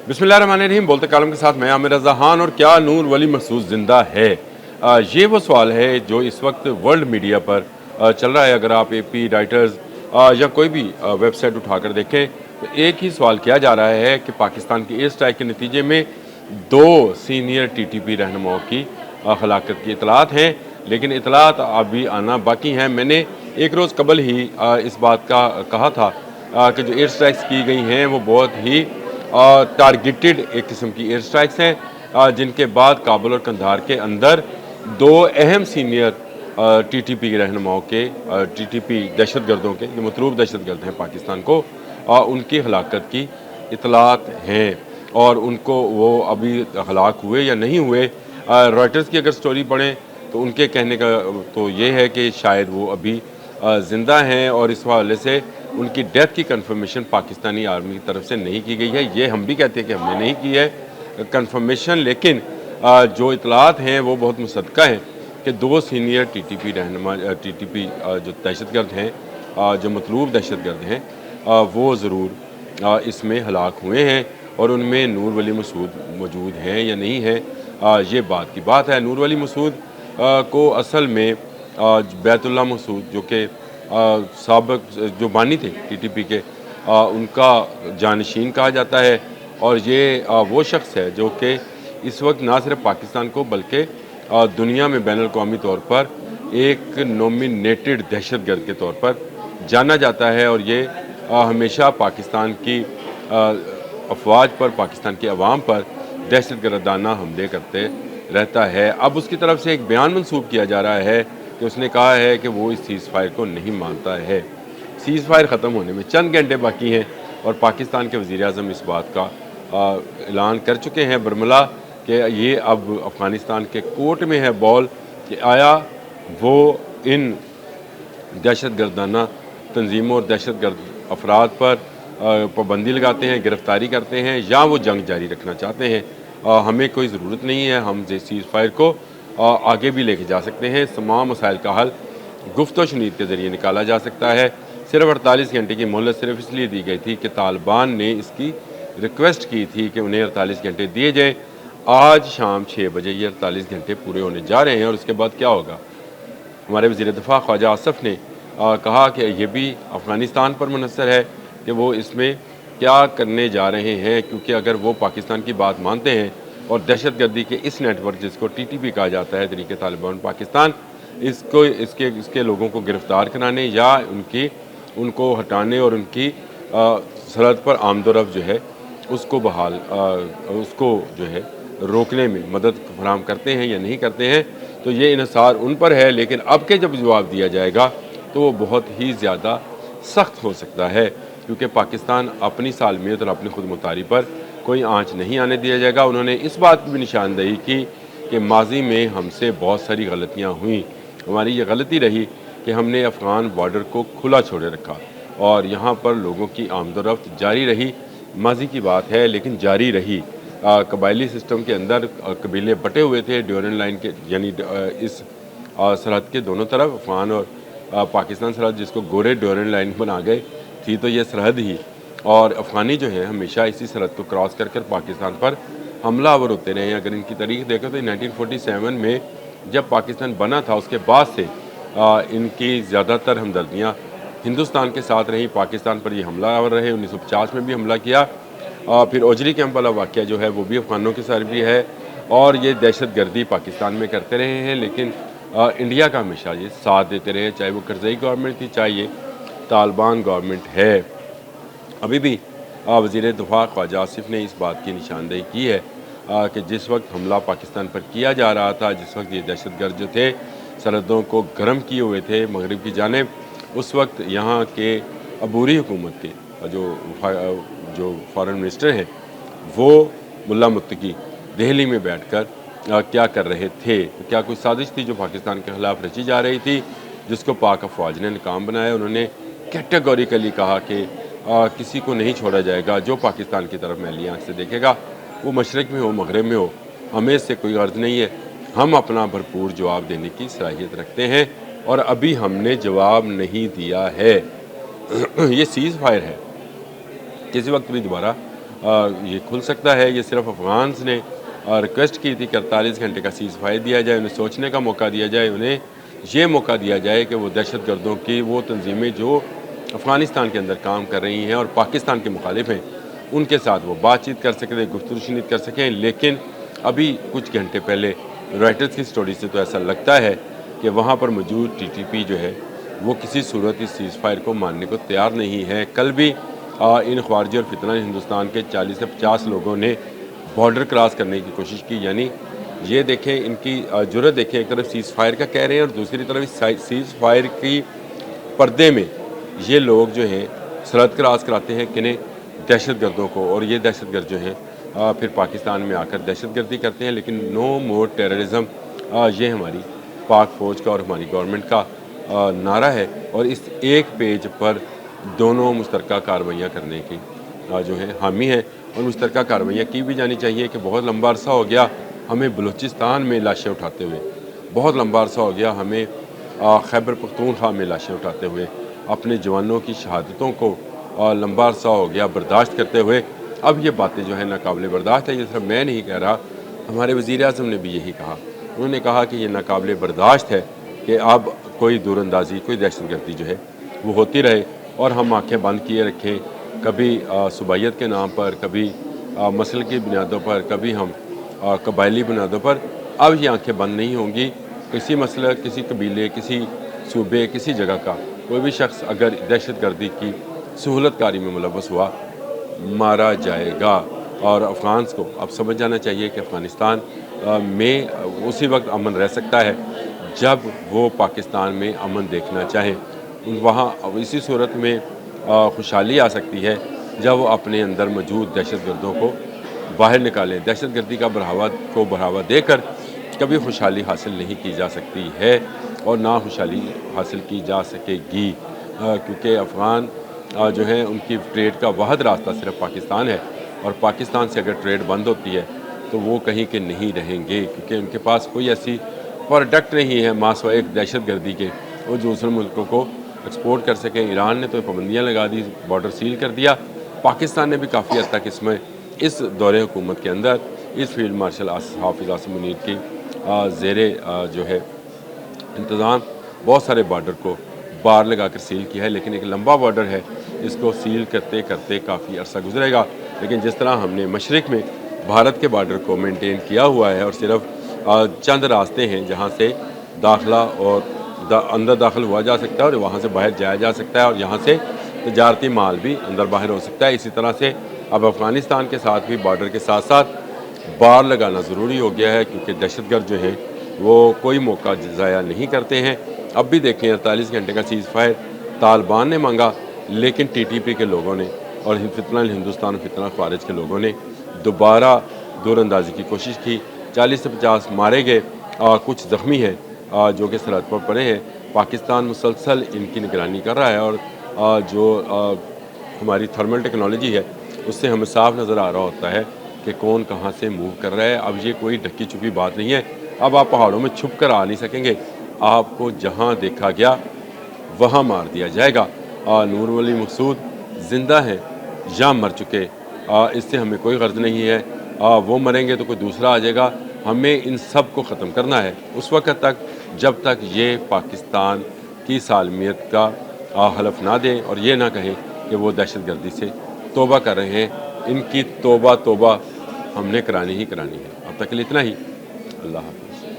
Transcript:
बिस्मिल्लाहिर्रहमानिर्रहीम। बोलते कालम के साथ मैं आमिर रज़ा खान। और क्या नूर वली महसूद ज़िंदा है? ये वो सवाल है जो इस वक्त वर्ल्ड मीडिया पर चल रहा है। अगर आप AP राइटर्स या कोई भी वेबसाइट उठाकर देखें तो एक ही सवाल किया जा रहा है कि पाकिस्तान की एयर स्ट्राइक के नतीजे में 2 सीनियर TTP रहनुमाओं की हलाकत की इतलात हैं, लेकिन इतलात अभी आना बाकी हैं। मैंने एक रोज़ कबल ही इस बात का कहा था कि जो एयर स्ट्राइक्स की गई हैं वो बहुत ही टारगेटेड एक किस्म की एयर स्ट्राइक्स हैं, जिनके बाद काबुल और कंधार के अंदर 2 अहम सीनियर TTP के रहनुमाओं के TTP दहशतगर्दों के जो मतलूब दहशतगर्द हैं पाकिस्तान को, उनकी हलाकत की इतलात हैं। और उनको वो अभी हलाक हुए या नहीं हुए, रॉयटर्स की अगर स्टोरी पढ़ें तो उनके कहने का तो ये है कि शायद वो अभी ज़िंदा हैं, और इस हवाले से उनकी डेथ की कंफर्मेशन पाकिस्तानी आर्मी की तरफ से नहीं की गई है। ये हम भी कहते हैं कि हमने नहीं की है कंफर्मेशन, लेकिन जो इतलात हैं वो बहुत मुसद्दक़ा हैं कि 2 सीनियर TTP रहनुमा TTP जो दहशतगर्द हैं, जो मतलूब दहशतगर्द हैं, वो ज़रूर इसमें हलाक हुए हैं। और उनमें नूर वली मसूद मौजूद हैं या नहीं है, ये बात की बात है। नूर वली मसूद को असल में बैतुल्लाह मसूद जो कि साबिक जो बानी थे TTP के, उनका जानशीन कहा जाता है। और ये वो शख्स है जो कि इस वक्त ना सिर्फ पाकिस्तान को बल्कि दुनिया में बैनुल-अक़वामी तौर पर एक नॉमिनेटेड दहशतगर्द के तौर पर जाना जाता है। और ये हमेशा पाकिस्तान की अफवाज पर, पाकिस्तान की अवाम पर दहशतगर्दाना हमले करते रहता है। अब उसकी तरफ से एक बयान मंसूब किया जा रहा है कि उसने कहा है कि वो इस सीज़ फायर को नहीं मानता है। सीज़ फायर ख़त्म होने में चंद घंटे बाकी हैं और पाकिस्तान के वज़ीर-ए-आज़म इस बात का ऐलान कर चुके हैं बरमला कि ये अब अफ़गानिस्तान के कोर्ट में है बॉल कि आया वो इन दहशतगर्दाना तंजीमों और दहशतगर्द अफराद पर पाबंदी लगाते हैं, गिरफ्तारी करते हैं, या वो जंग जारी रखना चाहते हैं। हमें कोई ज़रूरत नहीं है, हम सीज़ फायर को आगे भी लेके जा सकते हैं। तमाम मसाइल का हल गुफ्त व शुनीद के ज़रिए निकाला जा सकता है। सिर्फ 48 घंटे की मोहलत सिर्फ इसलिए दी गई थी कि तालिबान ने इसकी रिक्वेस्ट की थी कि उन्हें 48 घंटे दिए जाएँ। आज शाम 6 बजे ये 48 घंटे पूरे होने जा रहे हैं। और उसके बाद क्या होगा? हमारे वज़ीर दिफ़ा ख्वाजा आसिफ ने कहा कि ये भी अफ़गानिस्तान पर मुनहसर है कि वो इसमें क्या करने जा रहे हैं, क्योंकि अगर वो पाकिस्तान की बात मानते हैं और दहशतगर्दी के इस नेटवर्क जिसको TTP कहा जाता है, तरीके तालिबान पाकिस्तान, इसके लोगों को गिरफ़्तार कराने या उनको हटाने और उनकी सरहद पर आमदोरफ़्त जो है उसको उसको जो है रोकने में मदद फराहम करते हैं या नहीं करते हैं, तो ये इन्हिसार उन पर है। लेकिन अब के जब जवाब दिया जाएगा तो वो बहुत ही ज़्यादा सख्त हो सकता है, क्योंकि पाकिस्तान अपनी सालमियत और अपनी खुद मुख्तारी पर कोई आंच नहीं आने दिया जाएगा। उन्होंने इस बात की भी निशानदेही की कि माजी में हमसे बहुत सारी गलतियाँ हुई। हमारी ये गलती रही कि हमने अफ़गान बॉर्डर को खुला छोड़े रखा और यहाँ पर लोगों की आमदोरफ़्त जारी रही। माजी की बात है लेकिन जारी रही। कबायली सिस्टम के अंदर कबीले बटे हुए थे ड्यूरन लाइन के, यानी इस सरहद के दोनों तरफ अफ़गान और पाकिस्तान सरहद, जिसको गोरे ड्यूरन लाइन बना गए थी, तो ये सरहद ही। और अफ़गानी जो है हमेशा इसी सरहद को क्रॉस कर कर पाकिस्तान पर हमलावर होते रहे हैं। अगर इनकी तारीख देखें तो 1947 में जब पाकिस्तान बना था उसके बाद से इनकी ज़्यादातर हमदर्दियाँ हिंदुस्तान के साथ रही। पाकिस्तान पर ये हमलावर रहे। 1950 में भी हमला किया। फिर ओजरी कैंप वाला वाक़या जो है वो भी अफ़गानों के साथ भी है। और ये दहशतगर्दी पाकिस्तान में करते रहे हैं, लेकिन इंडिया का हमेशा ये साथ देते रहे, चाहे वो करज़ई गवर्नमेंट थी, चाहे ये तालिबान गवर्नमेंट है। अभी भी वज़ीर दिफ़ा ख्वाजा आसिफ ने इस बात की निशानदेही की है कि जिस वक्त हमला पाकिस्तान पर किया जा रहा था, जिस वक्त ये दहशतगर्द जो थे सरहदों को गर्म किए हुए थे मगरिब की जानिब, उस वक्त यहाँ के अबूरी हुकूमत के जो फॉरेन मिनिस्टर हैं वो मुल्ला मुत्तकी दिल्ली में बैठकर क्या कर रहे थे? तो क्या कोई साजिश थी जो पाकिस्तान के ख़िलाफ़ रची जा रही थी, जिसको पाक अफवाज ने नाकाम बनाया? उन्होंने कैटेगोरिकली कहा कि किसी को नहीं छोड़ा जाएगा जो पाकिस्तान की तरफ मैली आँख से देखेगा, वो मशरक़ में हो मगरब में हो, हमें इससे कोई गर्ज नहीं है। हम अपना भरपूर जवाब देने की सलाहियत रखते हैं और अभी हमने जवाब नहीं दिया है। ये सीज़ फायर है, किसी वक्त भी दोबारा یہ کھل سکتا ہے۔ یہ صرف افغانز نے ریکویسٹ کی تھی کہ 48 گھنٹے کا سیز فائر دیا جائے، انہیں سوچنے کا موقع دیا جائے، انہیں یہ موقع دیا جائے کہ وہ دہشت گردوں کی وہ تنظیمیں جو افغانستان کے اندر کام کر رہی ہیں اور پاکستان کے مخالف ہیں، ان کے ساتھ وہ بات چیت کر سکیں، گفتگو شنید کر سکیں۔ لیکن ابھی کچھ گھنٹے پہلے رائٹرز کی سٹوری سے تو ایسا لگتا ہے کہ وہاں پر موجود ٹی ٹی پی جو ہے وہ کسی صورت اس سیز فائر کو ماننے کو تیار نہیں ہے۔ کل بھی ان خارجی اور فتنہ ہندوستان کے 40 سے 50 لوگوں نے بارڈر کراس کرنے کی کوشش کی، یعنی یہ دیکھیں ان کی جرت دیکھیں، ایک طرف سیز فائر کا کہہ رہے ہیں اور دوسری طرف اس سیز فائر کی پردے میں یہ لوگ جو ہیں سرحد کراس کراتے ہیں کنہیں دہشت گردوں کو، اور یہ دہشت گرد جو ہیں پھر پاکستان میں آ کر دہشت گردی کرتے ہیں۔ لیکن نو مور ٹیررزم یہ ہماری پاک فوج کا اور ہماری گورنمنٹ کا نعرہ ہے، اور اس ایک پیج پر دونوں مشترکہ کارروائیاں کرنے کی جو ہے حامی ہیں، اور مشترکہ کارروائیاں کی بھی جانی چاہیے کہ بہت لمبا عرصہ ہو گیا ہمیں بلوچستان میں لاشیں اٹھاتے ہوئے، بہت لمبا عرصہ ہو گیا ہمیں خیبر پختونخوا میں لاشیں اٹھاتے ہوئے، اپنے جوانوں کی شہادتوں کو لمبا عرصہ ہو گیا برداشت کرتے ہوئے۔ اب یہ باتیں جو ہیں ناقابل برداشت ہے۔ یہ صرف میں نہیں کہہ رہا، ہمارے وزیر اعظم نے بھی یہی کہا، انہوں نے کہا کہ یہ ناقابل برداشت ہے کہ اب کوئی دور اندازی، کوئی دہشت گردی جو ہے وہ ہوتی رہے اور ہم آنکھیں بند کیے رکھیں، کبھی صوبائیت کے نام پر، کبھی مسل کی بنیادوں پر، کبھی ہم قبائلی بنیادوں پر۔ اب یہ آنکھیں بند نہیں ہوں گی۔ کسی مسئلہ، کسی قبیلے، کسی صوبے، کسی جگہ کا کوئی بھی شخص اگر دہشت گردی کی سہولت کاری میں ملوث ہوا، مارا جائے گا۔ اور افغانز کو اب سمجھ جانا چاہیے کہ افغانستان میں اسی وقت امن رہ سکتا ہے جب وہ پاکستان میں امن دیکھنا چاہیں۔ وہاں اسی صورت میں خوشحالی آ سکتی ہے جب وہ اپنے اندر موجود دہشت گردوں کو باہر نکالیں۔ دہشت گردی کا بڑھاوا دے کر کبھی خوشحالی حاصل نہیں کی جا سکتی ہے اور نہ خوشحالی حاصل کی جا سکے گی، کیونکہ افغان جو ہیں ان کی ٹریڈ کا واحد راستہ صرف پاکستان ہے، اور پاکستان سے اگر ٹریڈ بند ہوتی ہے تو وہ کہیں کے نہیں رہیں گے، کیونکہ ان کے پاس کوئی ایسی پروڈکٹ نہیں ہے ماسوا ایک دہشت گردی کے وہ دوسرے ملکوں کو ایکسپورٹ کر سکیں۔ ایران نے تو پابندیاں لگا دی، بارڈر سیل کر دیا۔ پاکستان نے بھی کافی حد تک اس دور حکومت کے اندر اس فیلڈ مارشل حافظ عاصم منیر کی زیر جو ہے انتظام بہت سارے بارڈر کو بار لگا کر سیل کیا ہے، لیکن ایک لمبا بارڈر ہے، اس کو سیل کرتے کرتے کافی عرصہ گزرے گا۔ لیکن جس طرح ہم نے مشرق میں بھارت کے بارڈر کو مینٹین کیا ہوا ہے اور صرف چند راستے ہیں جہاں سے داخلہ اور اندر داخل ہوا جا سکتا ہے اور وہاں سے باہر جایا جا سکتا ہے، اور یہاں سے تجارتی مال بھی اندر باہر ہو سکتا ہے، اسی طرح سے اب افغانستان کے ساتھ بھی بارڈر کے ساتھ ساتھ بار لگانا ضروری ہو گیا ہے، کیونکہ دہشت گرد جو ہیں وہ کوئی موقع ضائع نہیں کرتے ہیں۔ اب بھی دیکھیں 48 گھنٹے کا سیز فائر طالبان نے مانگا، لیکن ٹی ٹی پی کے لوگوں نے اور فتنہ ہندوستان و فتنہ خارج کے لوگوں نے دوبارہ دور اندازی کی کوشش کی۔ 40 سے 50 مارے گئے، کچھ زخمی ہیں جو کہ سرحد پر پڑے ہیں۔ پاکستان مسلسل ان کی نگرانی کر رہا ہے، اور جو ہماری تھرمل ٹیکنالوجی ہے اس سے ہمیں صاف نظر آ رہا ہوتا ہے کہ کون کہاں سے موو کر رہا ہے۔ اب یہ کوئی ڈھکی چھپی بات نہیں ہے، اب آپ پہاڑوں میں چھپ کر آ نہیں سکیں گے، آپ کو جہاں دیکھا گیا وہاں مار دیا جائے گا۔ نور ولی مقصود زندہ ہیں یا مر چکے، اس سے ہمیں کوئی غرض نہیں ہے، وہ مریں گے تو کوئی دوسرا آ جائے گا۔ ہمیں ان سب کو ختم کرنا ہے اس وقت تک جب تک یہ پاکستان کی سالمیت کا حلف نہ دیں اور یہ نہ کہیں کہ وہ دہشت گردی سے توبہ کر رہے ہیں۔ ان کی توبہ ہم نے کرانی ہی کرانی ہے۔ اب تک کے لیے اتنا ہی۔ اللہ حافظ۔